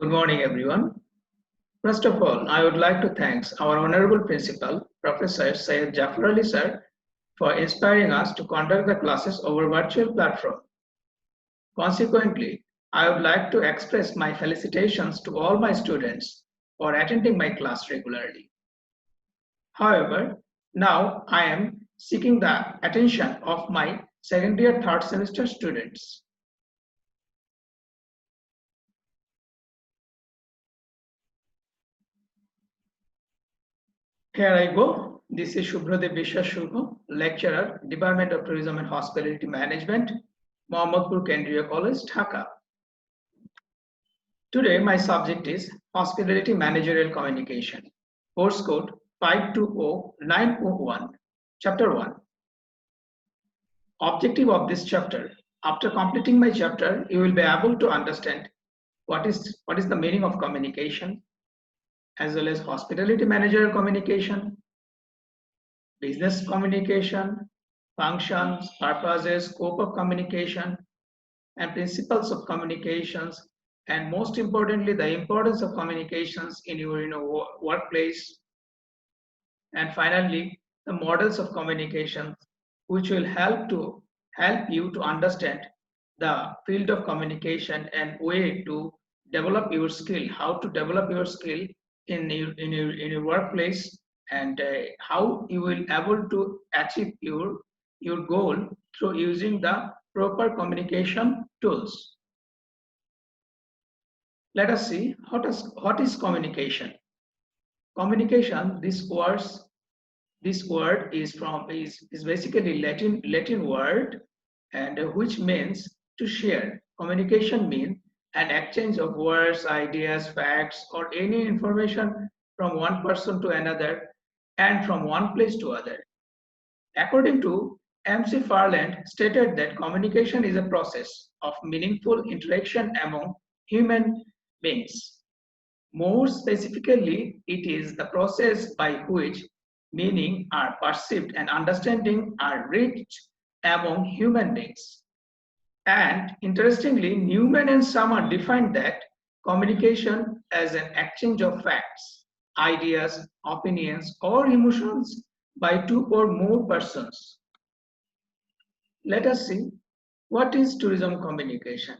Good morning, everyone. First of all, I would like to thank our Honorable Principal, Professor Syed Jafar Ali Sir, for inspiring us to conduct the classes over virtual platform. Consequently, I would like to express my felicitations to all my students for attending my class regularly. However, now I am seeking the attention of my second year third semester students. Here I go. This is Shubhradev Vishwashubha, lecturer, Department of Tourism and Hospitality Management, Mohammadpur Kendriya College, Dhaka. Today, my subject is Hospitality Managerial Communication, course code 520901, chapter 1. Objective of this chapter: after completing my chapter, you will be able to understand what is the meaning of communication, as well as hospitality managerial communication, business communication, functions, purposes, scope of communication, and principles of communications, and most importantly, the importance of communications in your workplace, and finally, the models of communication, which will help you to understand the field of communication and way to develop your skill, how to develop your skill in your workplace, and how you will able to achieve your goal through using the proper communication tools. Let us see what is communication. Communication, this word is basically Latin word, and which means to share. Communication means an exchange of words, ideas, facts, or any information from one person to another and from one place to other. According to MC Farland, stated that communication is a process of meaningful interaction among human beings. More specifically, it is the process by which meaning are perceived and understanding are reached among human beings. And interestingly, Newman and Summer defined that communication as an exchange of facts, ideas, opinions, or emotions by two or more persons. Let us see what is tourism communication.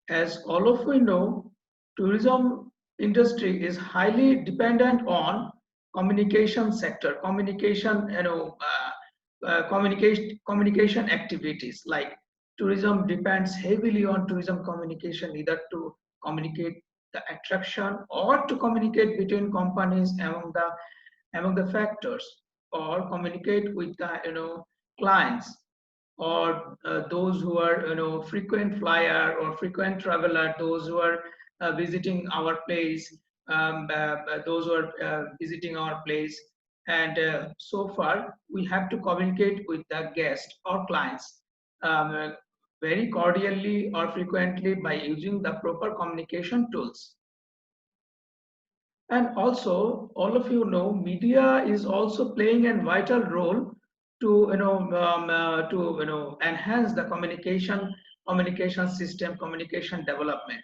As all of we know, tourism industry is highly dependent on communication sector, communication activities. Like tourism depends heavily on tourism communication, either to communicate the attraction or to communicate between companies among the factors, or communicate with the clients, or those who are frequent flyer or frequent traveler, those who are visiting our place, those who are visiting our place, and so far we have to communicate with the guest or clients very cordially or frequently by using the proper communication tools. And also, all of you know, media is also playing a vital role to enhance the communication system, communication development.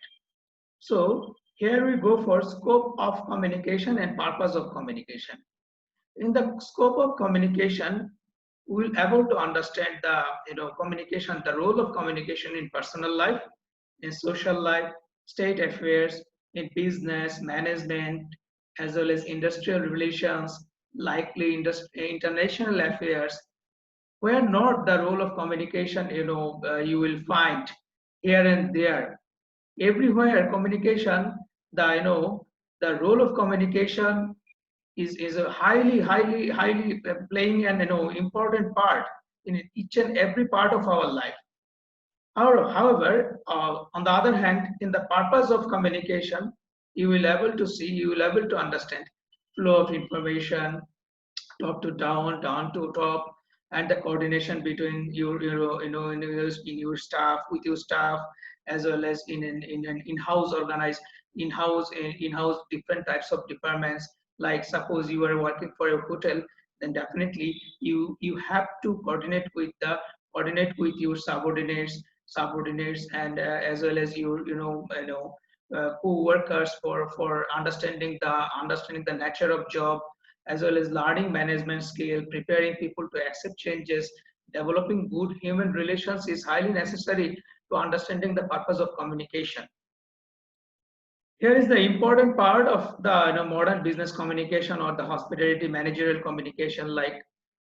So here we go for scope of communication and purpose of communication. In the scope of communication, we will able to understand the communication, the role of communication in personal life, in social life, state affairs, in business management, as well as industrial relations, likely international affairs. Where not the role of communication, you will find here and there, everywhere communication, the role of communication is a highly playing an important part in each and every part of our life. However, on the other hand, in the purpose of communication, you will able to see, you will able to understand flow of information, top to down, down to top, and the coordination between in your staff, with your staff, as well as in an in-house organized, in-house different types of departments. Like suppose you are working for a hotel, then definitely you have to coordinate with your subordinates, and as well as your co-workers for understanding the nature of job, as well as learning management skill, preparing people to accept changes. Developing good human relations is highly necessary to understanding the purpose of communication. Here is the important part of the modern business communication or the hospitality managerial communication, like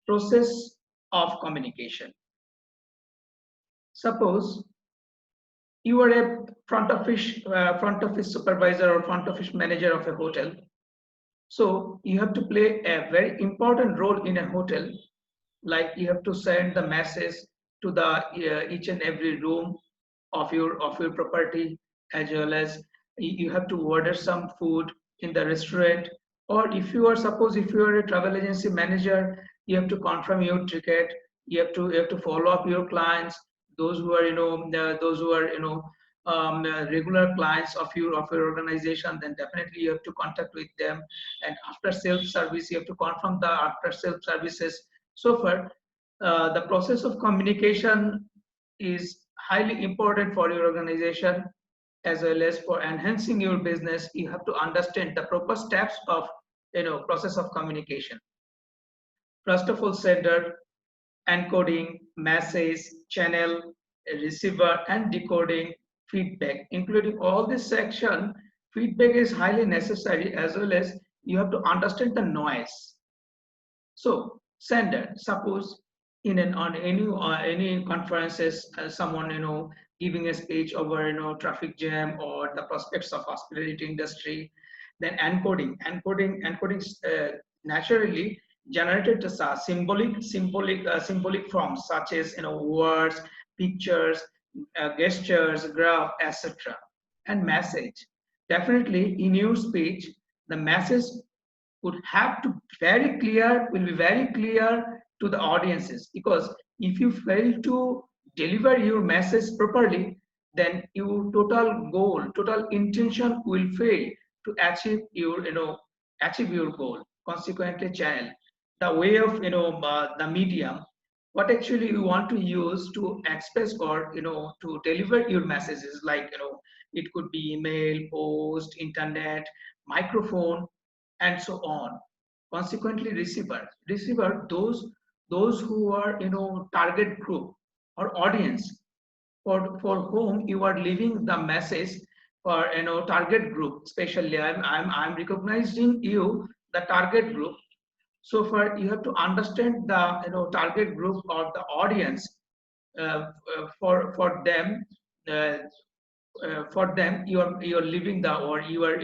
process of communication. Suppose you are a front office supervisor or front office manager of a hotel. So you have to play a very important role in a hotel, like you have to send the message to the each and every room of your property, as well as you have to order some food in the restaurant. Or if you are a travel agency manager, you have to confirm your ticket. You have to follow up your clients, those who are those who are regular clients of your organization. Then definitely you have to contact with them. And after sales service, you have to confirm the after sales services. So far, the process of communication is highly important for your organization, as well as for enhancing your business. You have to understand the proper steps of process of communication. First of all, sender, encoding, message, channel, receiver, and decoding, feedback. Including all this section, feedback is highly necessary, as well as you have to understand the noise. So sender, suppose in an on any conferences, someone giving a speech over traffic jam or the prospects of hospitality industry. Then encoding naturally generated the symbolic forms, such as words, pictures, gestures, graph, etc. And message, definitely in your speech the message would have to will be very clear to the audiences, because if you fail to deliver your message properly, then your total intention will fail to achieve your goal. Consequently, channel, the way of the medium, what actually you want to use to express or to deliver your messages, like it could be email, post, internet, microphone, and so on. Consequently, receiver, those who are target group or audience, for whom you are leaving the message, for target group. Especially, I'm recognizing you, the target group. So far, you have to understand the target group or the audience. For them, uh, you're leaving the, or you are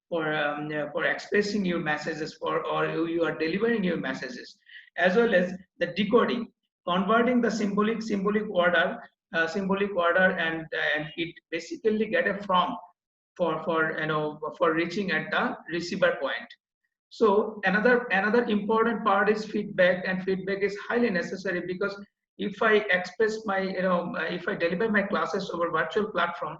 for expressing your messages, or you are delivering your messages, as well as the decoding, converting the symbolic order, and it basically get a from for reaching at the receiver point. So another important part is feedback, and feedback is highly necessary, because if I express my if I deliver my classes over virtual platform,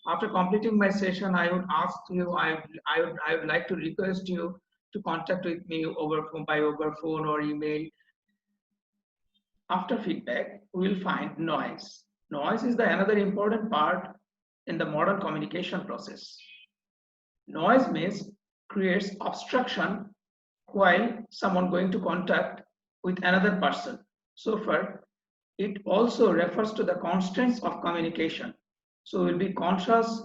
after completing my session, I would ask you, I would like to request you to contact with me over phone or email. After feedback, we will find noise. Noise is the another important part in the modern communication process. Noise means creates obstruction while someone going to contact with another person. So far, it also refers to the constraints of communication. So we'll be conscious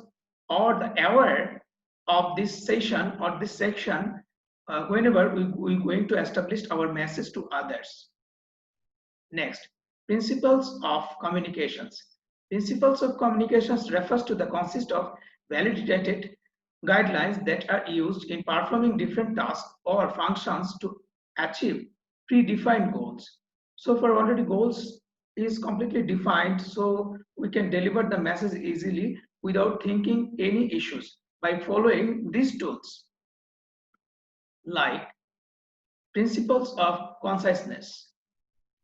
or the aware of this session or this section whenever we're going to establish our message to others. Next, principles of communications. Principles of communications refers to the consist of validated guidelines that are used in performing different tasks or functions to achieve predefined goals. So for already goals is completely defined, so we can deliver the message easily without thinking any issues by following these tools, like principles of conciseness.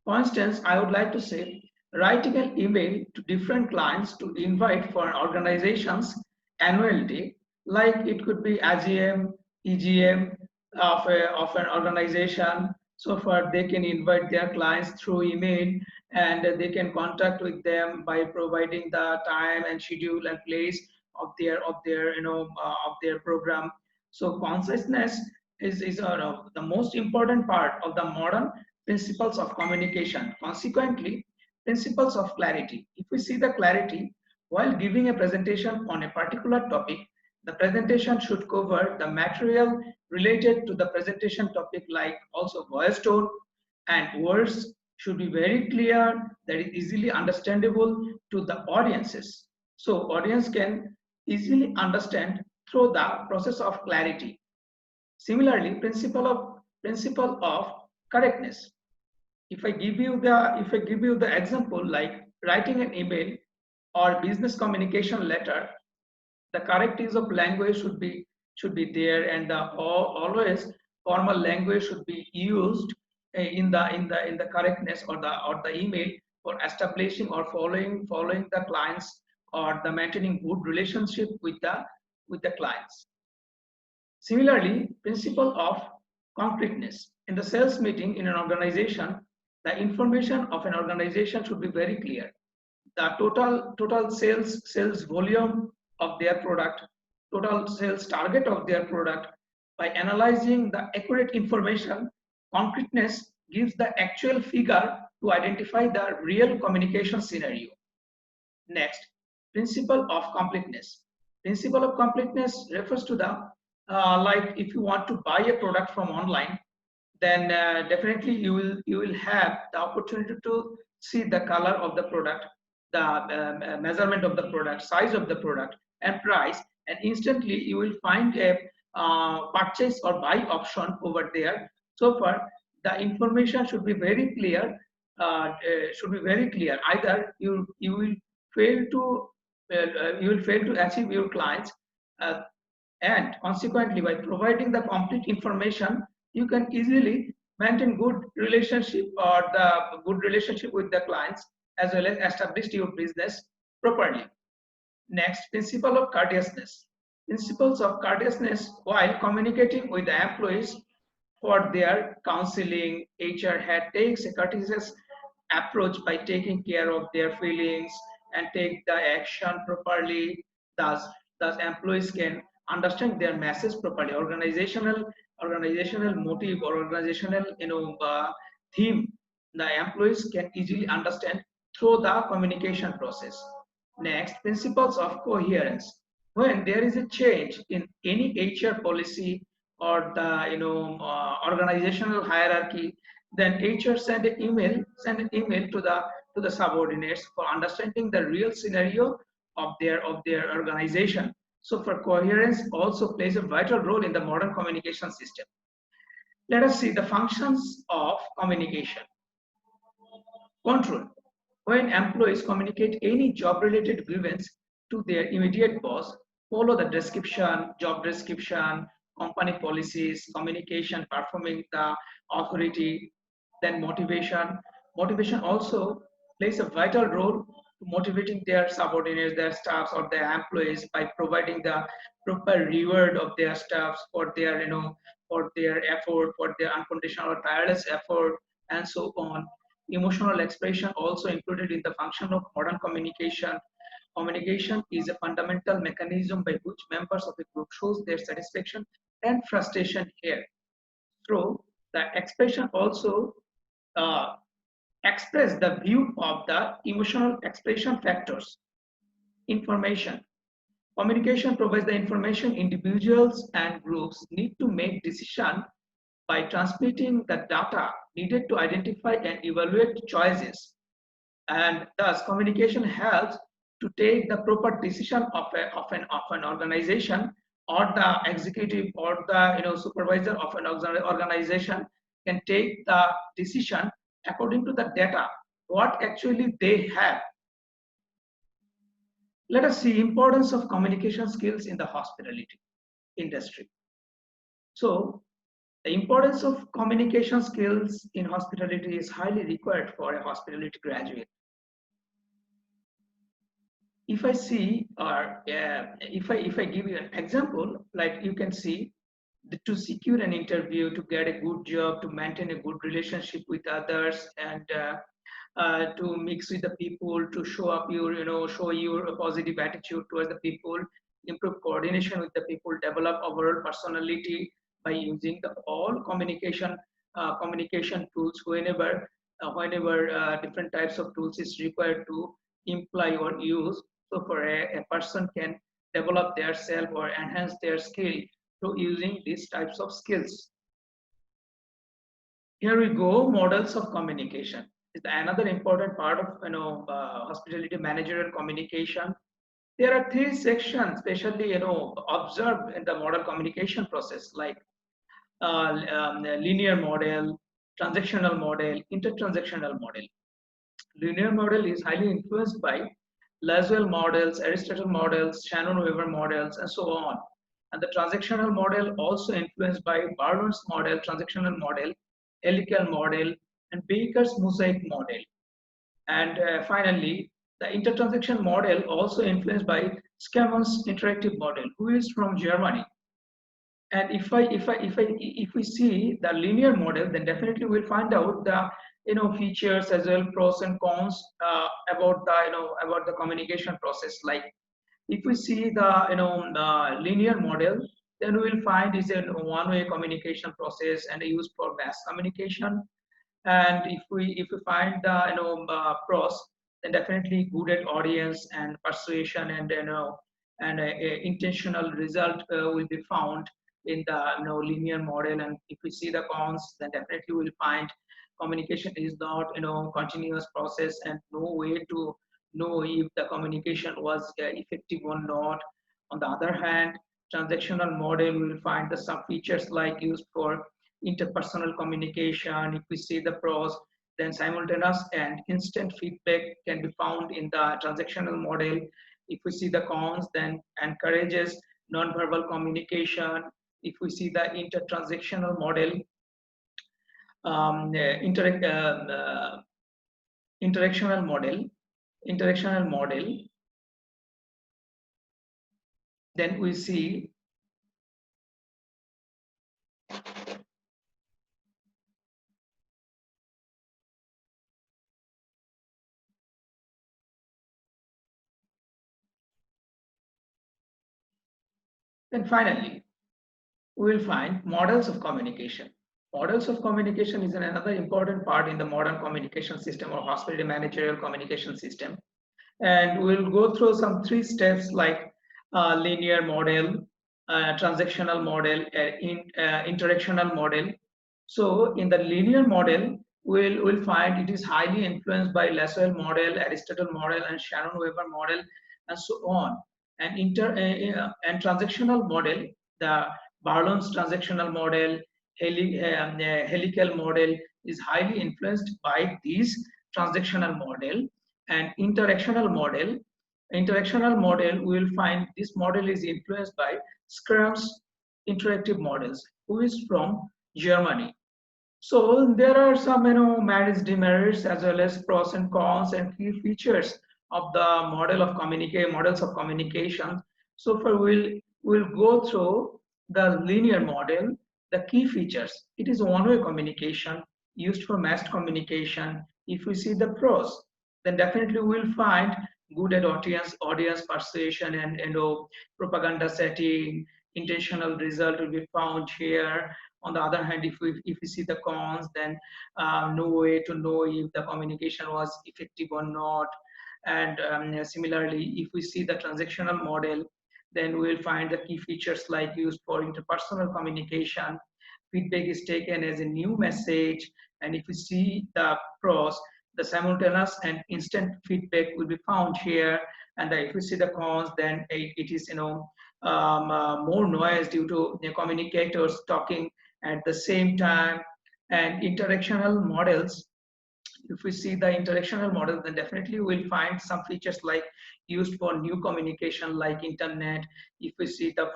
For instance, I would like to say, writing an email to different clients to invite for an organization's annual day, like it could be AGM, EGM of an organization. So far, they can invite their clients through email, and they can contact with them by providing the time and schedule and place of their program. So consciousness is the most important part of the modern principles of communication. Consequently, principles of clarity. If we see the clarity, while giving a presentation on a particular topic, the presentation should cover the material related to the presentation topic, like also voice tone and words should be very clear, that is easily understandable to the audiences. So audience can easily understand through the process of clarity. Similarly, principle of correctness. If I give you the example, like writing an email or business communication letter, the correct use of language should be there, and always formal language should be used in the correctness or the email for establishing or following the clients, or the maintaining good relationship with the clients. Similarly, principle of concreteness. In the sales meeting in an organization, the information of an organization should be very clear. The total sales volume of their product, total sales target of their product. By analyzing the accurate information, concreteness gives the actual figure to identify the real communication scenario. Next, principle of completeness. Principle of completeness refers to the like if you want to buy a product from online, then definitely you will have the opportunity to see the color of the product, the measurement of the product, size of the product, and price, and instantly you will find a purchase or buy option over there. So far, the information should be very clear. Either you will fail to achieve your clients, uh, and consequently, by providing the complete information, you can easily maintain good relationship or the good relationship with the clients, as well as establish your business properly. Next, principle of courteousness. Principles of courteousness while communicating with the employees for their counseling. HR head takes a courteous approach by taking care of their feelings and take the action properly. Thus, employees can understand their message properly. Organizational motive or organizational theme, the employees can easily understand through the communication process. Next, principles of coherence. When there is a change in any HR policy or the organizational hierarchy, then HR send an email to the subordinates for understanding the real scenario of their organization. So for coherence also plays a vital role in the modern communication system. Let us see the functions of communication. Control. When employees communicate any job-related grievance to their immediate boss, follow the job description, company policies, communication, performing the authority. Then motivation. Motivation also plays a vital role to motivating their subordinates, their staffs, or their employees by providing the proper reward of their staffs for their effort, for their unconditional or tireless effort, and so on. Emotional expression also included in the function of modern communication. Communication is a fundamental mechanism by which members of a group shows their satisfaction and frustration here. Through the expression also uh, express the view of the emotional expression factors. Information. Communication provides the information individuals and groups need to make decision by transmitting the data needed to identify and evaluate choices. And thus communication helps to take the proper decision of an organization, or the executive or the supervisor of an organization can take the decision according to the data what actually they have. Let us see importance of communication skills in the hospitality industry. So the importance of communication skills in hospitality is highly required for a hospitality graduate. If I see, or if I give you an example, like you can see, to secure an interview, to get a good job, to maintain a good relationship with others, and to mix with the people, to show your positive attitude towards the people, coordination with the people, develop overall personality by using the all communication tools whenever different types of tools is required to imply or use. So for a person can develop their self or enhance their skill through using these types of skills. Here we go, models of communication. Is another important part of hospitality managerial communication. There are three sections, especially observed in the model communication process, like linear model, transactional model, intertransactional model. Linear model is highly influenced by Lasswell models, Aristotle models, Shannon-Weaver models, and so on. And the transactional model also influenced by Barlown's model, transactional model, helical model, and Baker's mosaic model. And finally, the intertransaction model also influenced by Scammonn's interactive model, who is from Germany. And if we see the linear model, then definitely we'll find out the features as well, pros and cons about the communication process. Like if we see the linear model, then we will find is a one-way communication process and used for mass communication. And if we find the pros, then definitely good at audience and persuasion, and a intentional result will be found in the linear model. And if we see the cons, then definitely we'll find communication is not continuous process, and no way to know if the communication was effective or not. On the other hand, transactional model, we will find the some features like used for interpersonal communication. If we see the pros, then simultaneous and instant feedback can be found in the transactional model. If we see the cons, then encourages non-verbal communication. If we see the intertransactional model, um, interact, interactional model, then we see then finally we will find models of communication. Models of communication is another important part in the modern communication system or hospitality managerial communication system. And we'll go through some three steps like linear model, transactional model, interactional model. So in the linear model, we'll find it is highly influenced by Lasswell model, Aristotle model, and Shannon-Weaver model, and so on. And and transactional model, the Barlown's transactional model, helical model is highly influenced by these transactional model. And interactional model, we will find this model is influenced by Scrum's interactive models, who is from Germany. So there are some merits, demerits, as well as pros and cons and key features of the models of communication. So far we'll go through the linear model, the key features. It is one-way communication used for mass communication. If we see the pros, then definitely we'll find good at audience persuasion and propaganda setting. Intentional result will be found here. On the other hand, if we see the cons, then no way to know if the communication was effective or not. And similarly, if we see the transactional model, then we'll find the key features like used for interpersonal communication. Feedback is taken as a new message. And if we see the pros, the simultaneous and instant feedback will be found here. And if we see the cons, then it is more noise due to communicators talking at the same time. And interactional models, if we see the interactional model, then definitely we'll find some features like used for new communication like internet. If we see the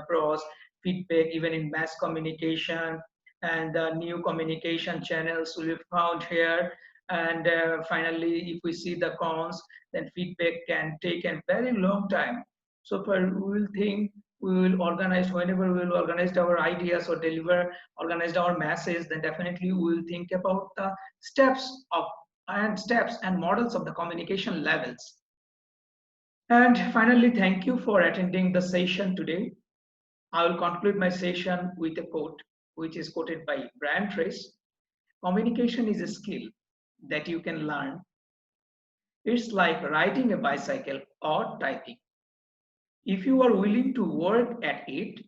pros, feedback even in mass communication, and new communication channels will be found here. And finally, if we see the cons, then feedback can take a very long time. So for we will think we will organize, whenever we will organize our ideas or deliver organized our message, then definitely we will think about the steps and models of the communication levels. And finally, thank you for attending the session today. I will conclude my session with a quote, which is quoted by Brian Tracy. Communication is a skill that you can learn. It's like riding a bicycle or typing. If you are willing to work at it,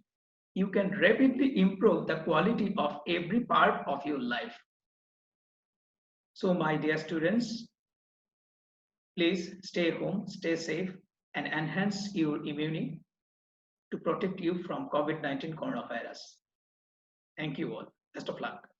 you can rapidly improve the quality of every part of your life. So, my dear students, please stay home, stay safe, and enhance your immunity to protect you from COVID-19 coronavirus. Thank you all. Best of luck.